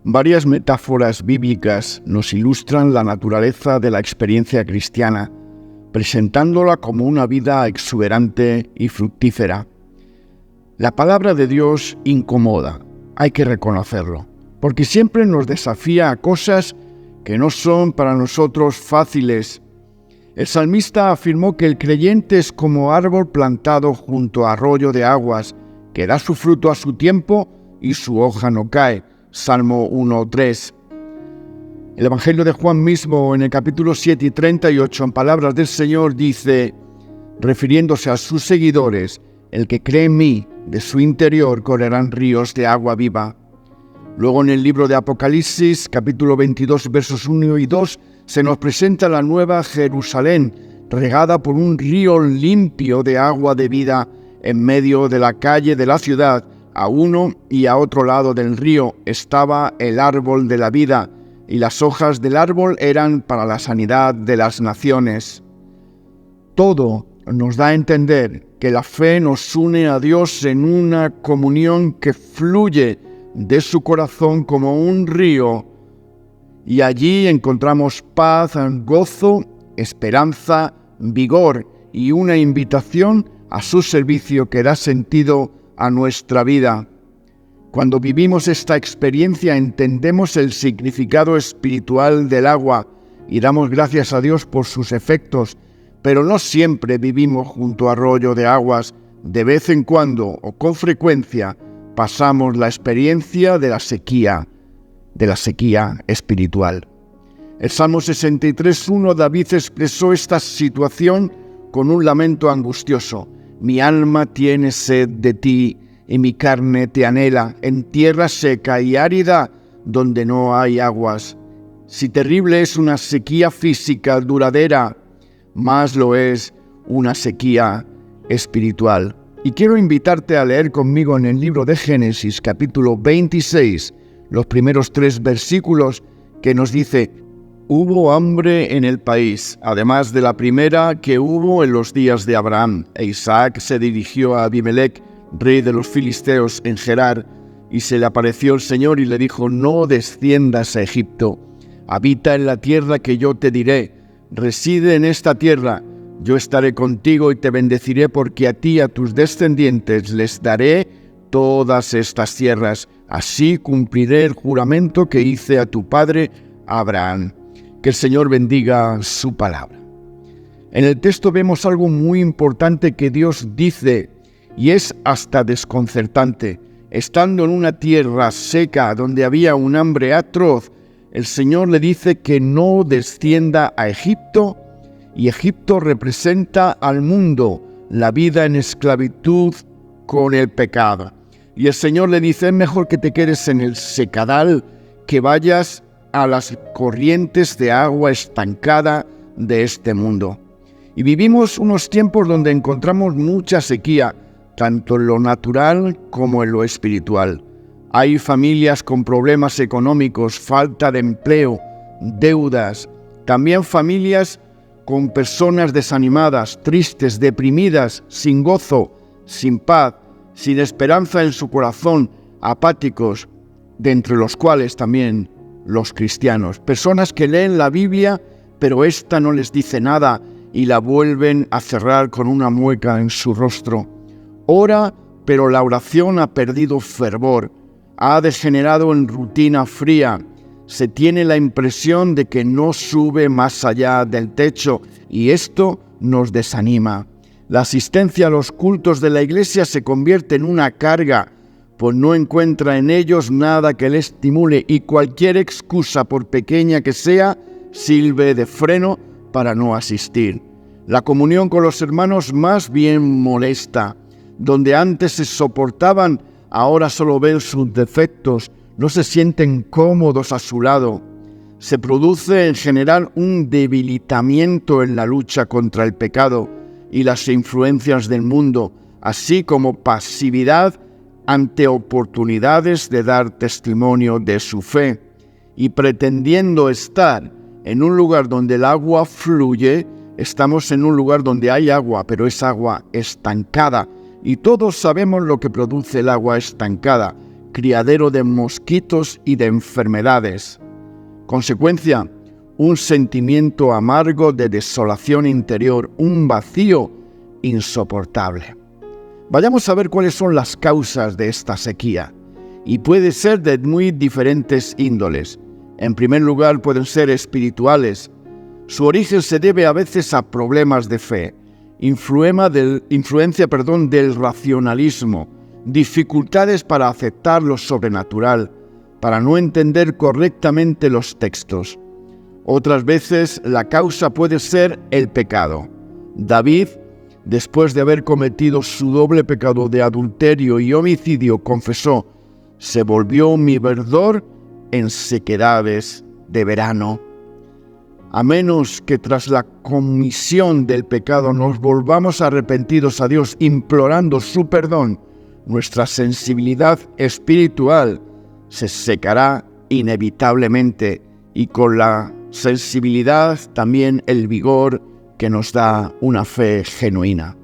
Varias metáforas bíblicas nos ilustran la naturaleza de la experiencia cristiana, presentándola como una vida exuberante y fructífera. La palabra de Dios incomoda, hay que reconocerlo, porque siempre nos desafía a cosas que no son para nosotros fáciles. El salmista afirmó que el creyente es como árbol plantado junto a arroyo de aguas, que da su fruto a su tiempo y su hoja no cae. Salmo 1:3. El Evangelio de Juan mismo, en el capítulo 7 y 38, en palabras del Señor, dice, refiriéndose a sus seguidores, el que cree en mí, de su interior correrán ríos de agua viva. Luego en el libro de Apocalipsis, capítulo 22, versos 1 y 2, se nos presenta la nueva Jerusalén, regada por un río limpio de agua de vida en medio de la calle de la ciudad. A uno y a otro lado del río estaba el árbol de la vida, y las hojas del árbol eran para la sanidad de las naciones. Todo nos da a entender que la fe nos une a Dios en una comunión que fluye de su corazón como un río, y allí encontramos paz, gozo, esperanza, vigor y una invitación a su servicio que da sentido a nuestra vida. Cuando vivimos esta experiencia entendemos el significado espiritual del agua y damos gracias a Dios por sus efectos, pero no siempre vivimos junto a arroyo de aguas. De vez en cuando o con frecuencia pasamos la experiencia de la sequía espiritual. El Salmo 63:1, David expresó esta situación con un lamento angustioso. Mi alma tiene sed de ti, y mi carne te anhela, en tierra seca y árida, donde no hay aguas. Si terrible es una sequía física duradera, más lo es una sequía espiritual. Y quiero invitarte a leer conmigo en el libro de Génesis, capítulo 26, los primeros 3 versículos, que nos dice: hubo hambre en el país, además de la primera que hubo en los días de Abraham. E Isaac se dirigió a Abimelec, rey de los filisteos, en Gerar, y se le apareció el Señor y le dijo: no desciendas a Egipto, habita en la tierra que yo te diré, reside en esta tierra, yo estaré contigo y te bendeciré, porque a ti y a tus descendientes les daré todas estas tierras, así cumpliré el juramento que hice a tu padre Abraham. Que el Señor bendiga su palabra. En el texto vemos algo muy importante que Dios dice, y es hasta desconcertante. Estando en una tierra seca donde había un hambre atroz, el Señor le dice que no descienda a Egipto, y Egipto representa al mundo, la vida en esclavitud con el pecado. Y el Señor le dice: es mejor que te quedes en el secadal, que vayas a las corrientes de agua estancada de este mundo. Y vivimos unos tiempos donde encontramos mucha sequía, tanto en lo natural como en lo espiritual. Hay familias con problemas económicos, falta de empleo, deudas. También familias con personas desanimadas, tristes, deprimidas, sin gozo, sin paz, sin esperanza en su corazón, apáticos, de entre los cuales también los cristianos. Personas que leen la Biblia, pero esta no les dice nada y la vuelven a cerrar con una mueca en su rostro. Ora, pero la oración ha perdido fervor, ha degenerado en rutina fría. Se tiene la impresión de que no sube más allá del techo, y esto nos desanima. La asistencia a los cultos de la iglesia se convierte en una carga, pues no encuentra en ellos nada que le estimule, y cualquier excusa, por pequeña que sea, sirve de freno para no asistir. La comunión con los hermanos más bien molesta. Donde antes se soportaban, ahora solo ven sus defectos, no se sienten cómodos a su lado. Se produce en general un debilitamiento en la lucha contra el pecado y las influencias del mundo, así como pasividad ante oportunidades de dar testimonio de su fe. Y pretendiendo estar en un lugar donde el agua fluye, estamos en un lugar donde hay agua, pero es agua estancada. Y todos sabemos lo que produce el agua estancada: criadero de mosquitos y de enfermedades. Consecuencia, un sentimiento amargo de desolación interior, un vacío insoportable. Vayamos a ver cuáles son las causas de esta sequía, y puede ser de muy diferentes índoles. En primer lugar, pueden ser espirituales. Su origen se debe a veces a problemas de fe, influencia del racionalismo, dificultades para aceptar lo sobrenatural, para no entender correctamente los textos. Otras veces la causa puede ser el pecado. David, después de haber cometido su doble pecado de adulterio y homicidio, confesó: «Se volvió mi verdor en sequedades de verano». A menos que tras la comisión del pecado nos volvamos arrepentidos a Dios implorando su perdón, nuestra sensibilidad espiritual se secará inevitablemente, y con la sensibilidad también el vigor que nos da una fe genuina.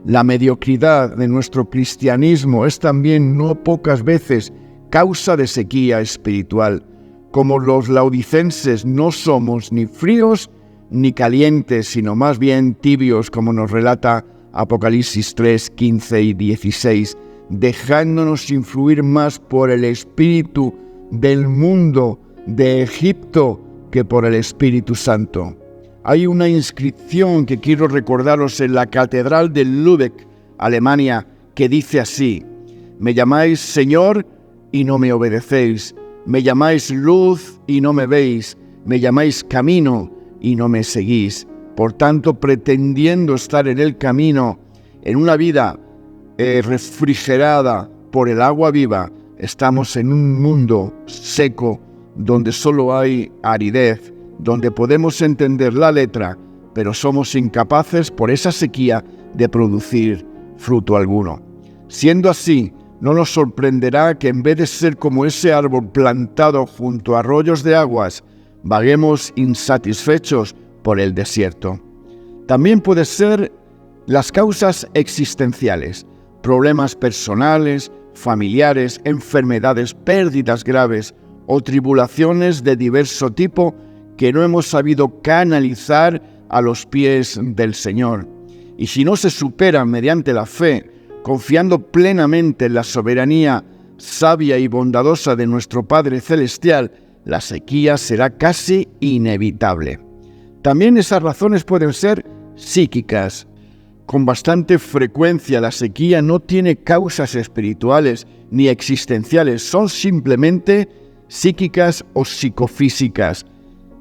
La mediocridad de nuestro cristianismo es también no pocas veces causa de sequía espiritual. Como los laodicenses no somos ni fríos ni calientes, sino más bien tibios, como nos relata Apocalipsis 3, 15 y 16, dejándonos influir más por el espíritu del mundo de Egipto que por el Espíritu Santo. Hay una inscripción que quiero recordaros en la Catedral de Lübeck, Alemania, que dice así: «Me llamáis Señor y no me obedecéis, me llamáis luz y no me veis, me llamáis camino y no me seguís». Por tanto, pretendiendo estar en el camino, en una vida refrigerada por el agua viva, estamos en un mundo seco, donde solo hay aridez, donde podemos entender la letra, pero somos incapaces por esa sequía de producir fruto alguno. Siendo así, no nos sorprenderá que en vez de ser como ese árbol plantado junto a arroyos de aguas, vaguemos insatisfechos por el desierto. También puede ser las causas existenciales, problemas personales, familiares, enfermedades, pérdidas graves o tribulaciones de diverso tipo que no hemos sabido canalizar a los pies del Señor. Y si no se superan mediante la fe, confiando plenamente en la soberanía sabia y bondadosa de nuestro Padre Celestial, la sequía será casi inevitable. También esas razones pueden ser psíquicas. Con bastante frecuencia la sequía no tiene causas espirituales ni existenciales, son simplemente psíquicas o psicofísicas.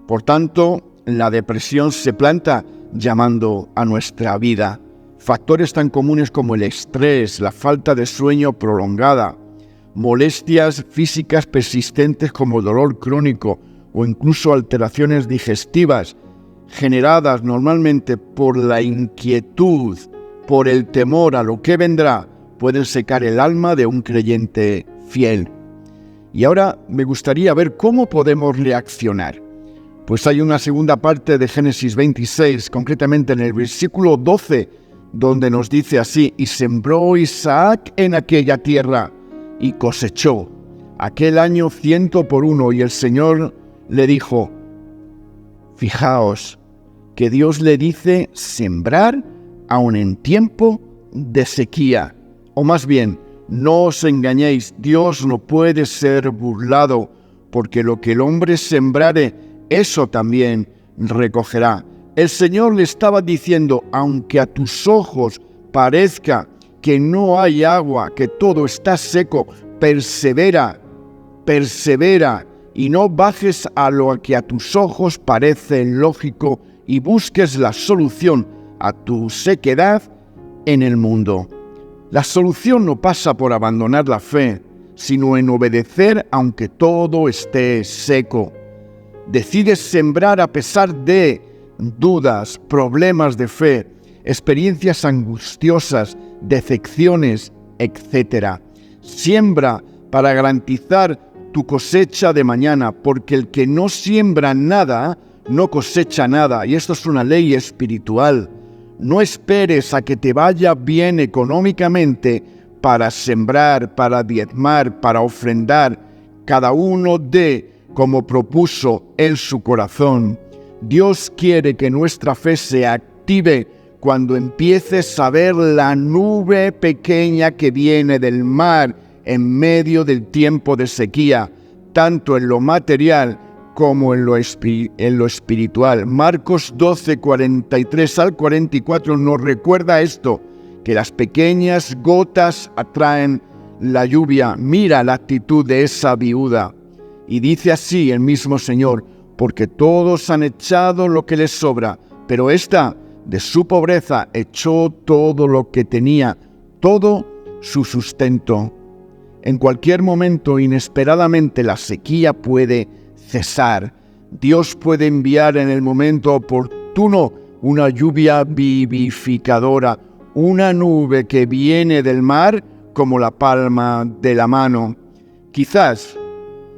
Por tanto, la depresión se planta llamando a nuestra vida. Factores tan comunes como el estrés, la falta de sueño prolongada, molestias físicas persistentes como dolor crónico o incluso alteraciones digestivas, generadas normalmente por la inquietud, por el temor a lo que vendrá, pueden secar el alma de un creyente fiel. Y ahora me gustaría ver cómo podemos reaccionar. Pues hay una segunda parte de Génesis 26, concretamente en el versículo 12, donde nos dice así: «Y sembró Isaac en aquella tierra, y cosechó aquel año 100 por 1, y el Señor le dijo». Fijaos que Dios le dice sembrar aun en tiempo de sequía. O más bien, no os engañéis, Dios no puede ser burlado, porque lo que el hombre sembrare, eso también recogerá. El Señor le estaba diciendo: aunque a tus ojos parezca que no hay agua, que todo está seco, persevera, y no bajes a lo que a tus ojos parece lógico y busques la solución a tu sequedad en el mundo. La solución no pasa por abandonar la fe, sino en obedecer aunque todo esté seco. Decides sembrar a pesar de dudas, problemas de fe, experiencias angustiosas, decepciones, etc. Siembra para garantizar tu cosecha de mañana, porque el que no siembra nada, no cosecha nada, y esto es una ley espiritual. No esperes a que te vaya bien económicamente para sembrar, para diezmar, para ofrendar, cada uno dé como propuso en su corazón. Dios quiere que nuestra fe se active cuando empieces a ver la nube pequeña que viene del mar en medio del tiempo de sequía, tanto en lo material como en lo espiritual. Marcos 12, 43 al 44 nos recuerda esto, que las pequeñas gotas atraen la lluvia. Mira la actitud de esa viuda. Y dice así el mismo Señor: porque todos han echado lo que les sobra, pero ésta de su pobreza echó todo lo que tenía, todo su sustento. En cualquier momento, inesperadamente, la sequía puede cesar. Dios puede enviar en el momento oportuno una lluvia vivificadora, una nube que viene del mar como la palma de la mano. Quizás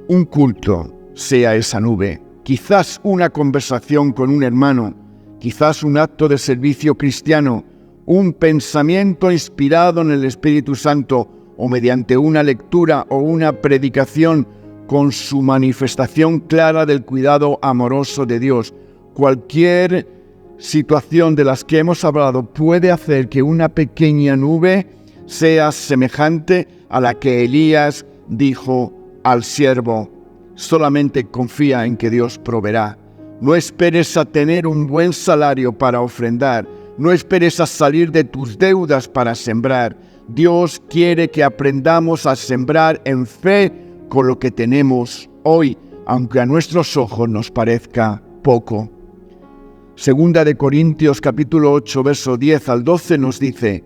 un culto sea esa nube, quizás una conversación con un hermano, quizás un acto de servicio cristiano, un pensamiento inspirado en el Espíritu Santo o mediante una lectura o una predicación con su manifestación clara del cuidado amoroso de Dios. Cualquier situación de las que hemos hablado puede hacer que una pequeña nube sea semejante a la que Elías dijo al siervo: solamente confía en que Dios proveerá. No esperes a tener un buen salario para ofrendar. No esperes a salir de tus deudas para sembrar. Dios quiere que aprendamos a sembrar en fe con lo que tenemos hoy, aunque a nuestros ojos nos parezca poco. Segunda de Corintios capítulo 8, verso 10 al 12 nos dice: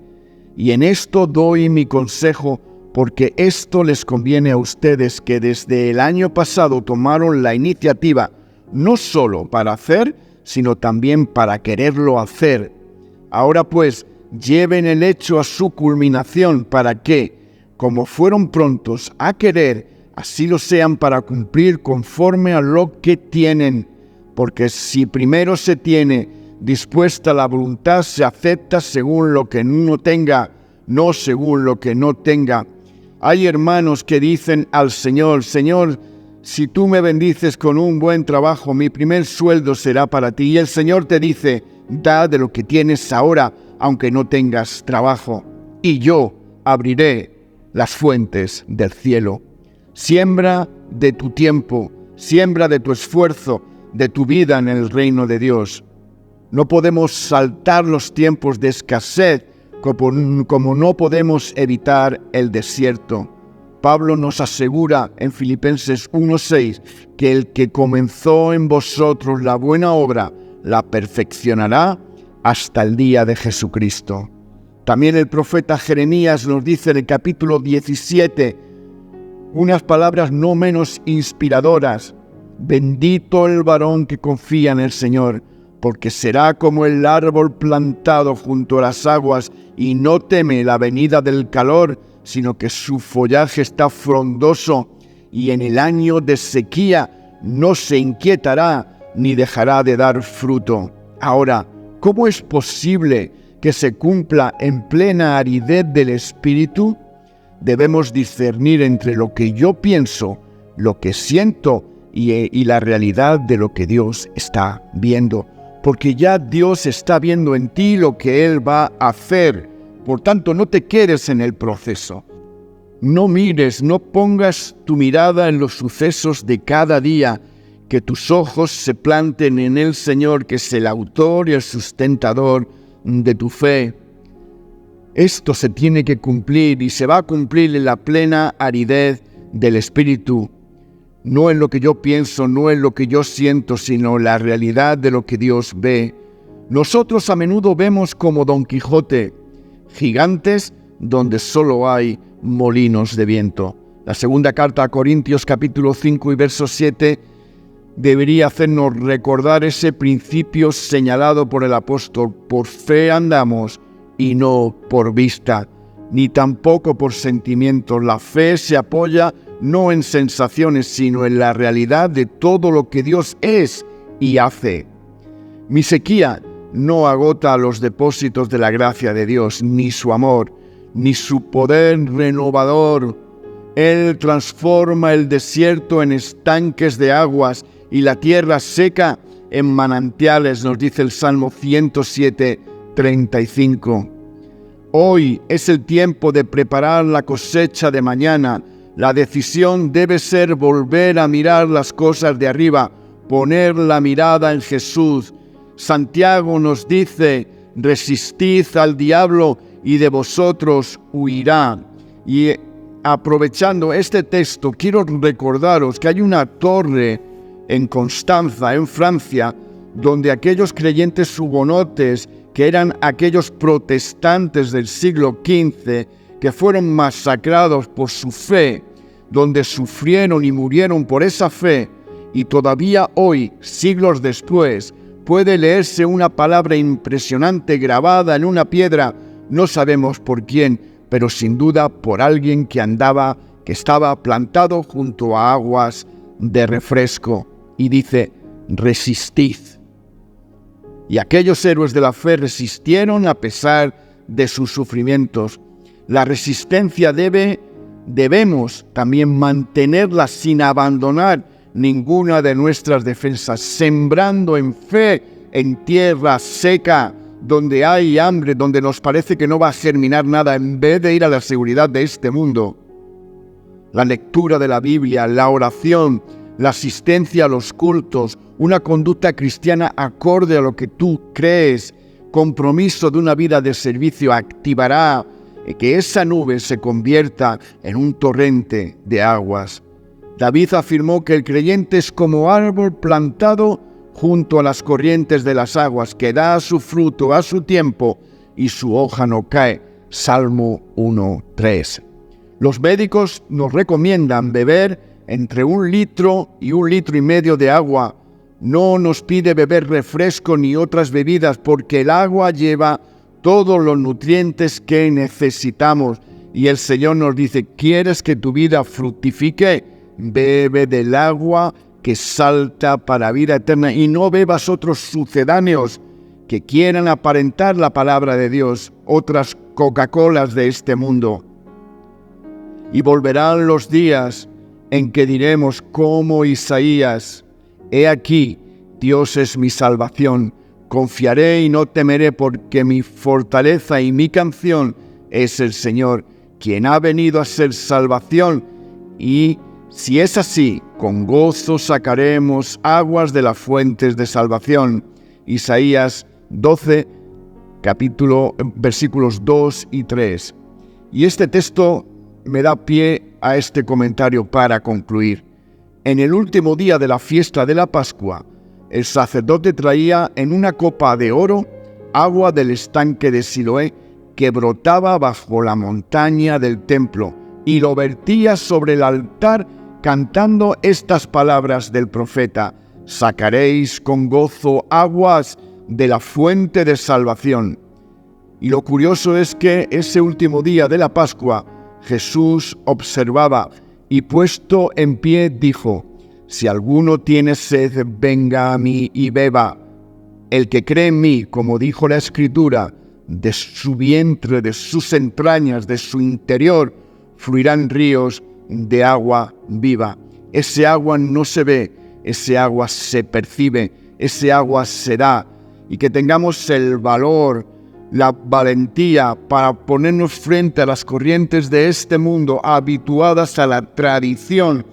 y en esto doy mi consejo, porque esto les conviene a ustedes que desde el año pasado tomaron la iniciativa, no solo para hacer, sino también para quererlo hacer. Ahora pues, lleven el hecho a su culminación para que, como fueron prontos a querer, así lo sean para cumplir conforme a lo que tienen. Porque si primero se tiene dispuesta la voluntad, se acepta según lo que uno tenga, no según lo que no tenga. Hay hermanos que dicen al Señor: Señor, si tú me bendices con un buen trabajo, mi primer sueldo será para ti. Y el Señor te dice: da de lo que tienes ahora, aunque no tengas trabajo, y yo abriré las fuentes del cielo. Siembra de tu tiempo, siembra de tu esfuerzo, de tu vida en el reino de Dios. No podemos saltar los tiempos de escasez como no podemos evitar el desierto. Pablo nos asegura en Filipenses 1:6 que el que comenzó en vosotros la buena obra la perfeccionará hasta el día de Jesucristo. También el profeta Jeremías nos dice en el capítulo 17 unas palabras no menos inspiradoras: bendito el varón que confía en el Señor, porque será como el árbol plantado junto a las aguas y no teme la venida del calor, sino que su follaje está frondoso, y en el año de sequía no se inquietará ni dejará de dar fruto. Ahora, ¿cómo es posible que se cumpla en plena aridez del espíritu? Debemos discernir entre lo que yo pienso, lo que siento y la realidad de lo que Dios está viendo. Porque ya Dios está viendo en ti lo que Él va a hacer. Por tanto, no te quedes en el proceso. No mires, no pongas tu mirada en los sucesos de cada día. Que tus ojos se planten en el Señor, que es el autor y el sustentador de tu fe. Esto se tiene que cumplir y se va a cumplir en la plena aridez del Espíritu. No en lo que yo pienso, no en lo que yo siento, sino la realidad de lo que Dios ve. Nosotros a menudo vemos como Don Quijote, gigantes donde solo hay molinos de viento. La segunda carta a Corintios capítulo 5 y verso 7 debería hacernos recordar ese principio señalado por el apóstol: por fe andamos y no por vista, ni tampoco por sentimientos. La fe se apoya no en sensaciones, sino en la realidad de todo lo que Dios es y hace. Mi sequía no agota los depósitos de la gracia de Dios, ni su amor. ni su poder renovador. Él transforma el desierto en estanques de aguas y la tierra seca en manantiales, nos dice el Salmo 107:35. Hoy es el tiempo de preparar la cosecha de mañana. La decisión debe ser volver a mirar las cosas de arriba, poner la mirada en Jesús. Santiago nos dice: resistid al diablo y de vosotros huirá. Y aprovechando este texto, quiero recordaros que hay una torre en Constanza, en Francia, donde aquellos creyentes hugonotes, que eran aquellos protestantes del siglo XV, que fueron masacrados por su fe, donde sufrieron y murieron por esa fe, y todavía hoy, siglos después, puede leerse una palabra impresionante grabada en una piedra, no sabemos por quién, pero sin duda por alguien que estaba plantado junto a aguas de refresco. Y dice: resistid. Y aquellos héroes de la fe resistieron a pesar de sus sufrimientos. La resistencia debemos también mantenerla sin abandonar ninguna de nuestras defensas, sembrando en fe en tierra seca, donde hay hambre, donde nos parece que no va a germinar nada, en vez de ir a la seguridad de este mundo. La lectura de la Biblia, la oración, la asistencia a los cultos, una conducta cristiana acorde a lo que tú crees, compromiso de una vida de servicio activará que esa nube se convierta en un torrente de aguas. David afirmó que el creyente es como árbol plantado junto a las corrientes de las aguas, que da su fruto a su tiempo y su hoja no cae. Salmo 1:3. Los médicos nos recomiendan beber entre 1 litro y 1,5 litros de agua. No nos pide beber refresco ni otras bebidas, porque el agua lleva todos los nutrientes que necesitamos. Y el Señor nos dice: ¿quieres que tu vida fructifique? Bebe del agua que salta para vida eterna, y no bebas otros sucedáneos que quieran aparentar la palabra de Dios, otras Coca-Colas de este mundo. Y volverán los días en que diremos como Isaías: he aquí, Dios es mi salvación, confiaré y no temeré, porque mi fortaleza y mi canción es el Señor, quien ha venido a ser salvación. Y si es así, con gozo sacaremos aguas de las fuentes de salvación. Isaías 12, versículos 2 y 3. Y este texto me da pie a este comentario para concluir. En el último día de la fiesta de la Pascua, el sacerdote traía en una copa de oro agua del estanque de Siloé, que brotaba bajo la montaña del templo, y lo vertía sobre el altar, cantando estas palabras del profeta: sacaréis con gozo aguas de la fuente de salvación. Y lo curioso es que ese último día de la Pascua, Jesús observaba y, puesto en pie, dijo: si alguno tiene sed, venga a mí y beba. El que cree en mí, como dijo la Escritura, de su vientre, de sus entrañas, de su interior, fluirán ríos de agua viva. Ese agua no se ve, ese agua se percibe, ese agua se da. Y que tengamos el valor, la valentía para ponernos frente a las corrientes de este mundo, habituadas a la tradición,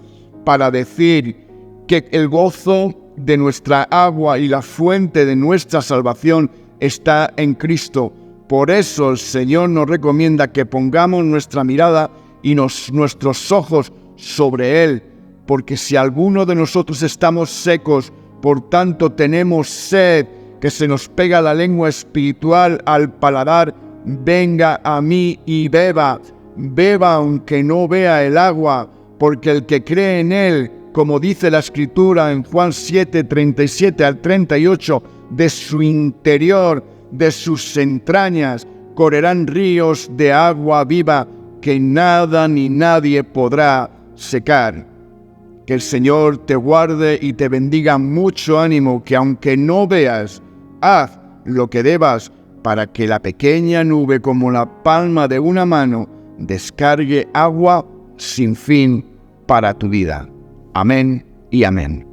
para decir que el gozo de nuestra agua y la fuente de nuestra salvación está en Cristo. Por eso el Señor nos recomienda que pongamos nuestra mirada y nuestros ojos sobre Él, porque si alguno de nosotros estamos secos, por tanto tenemos sed, que se nos pega la lengua espiritual al paladar, venga a mí y beba. Beba aunque no vea el agua, porque el que cree en Él, como dice la Escritura en Juan 7:37 al 38, de su interior, de sus entrañas, correrán ríos de agua viva, que nada ni nadie podrá secar. Que el Señor te guarde y te bendiga. Mucho ánimo, que aunque no veas, haz lo que debas para que la pequeña nube, como la palma de una mano, descargue agua sin fin para tu vida. Amén y amén.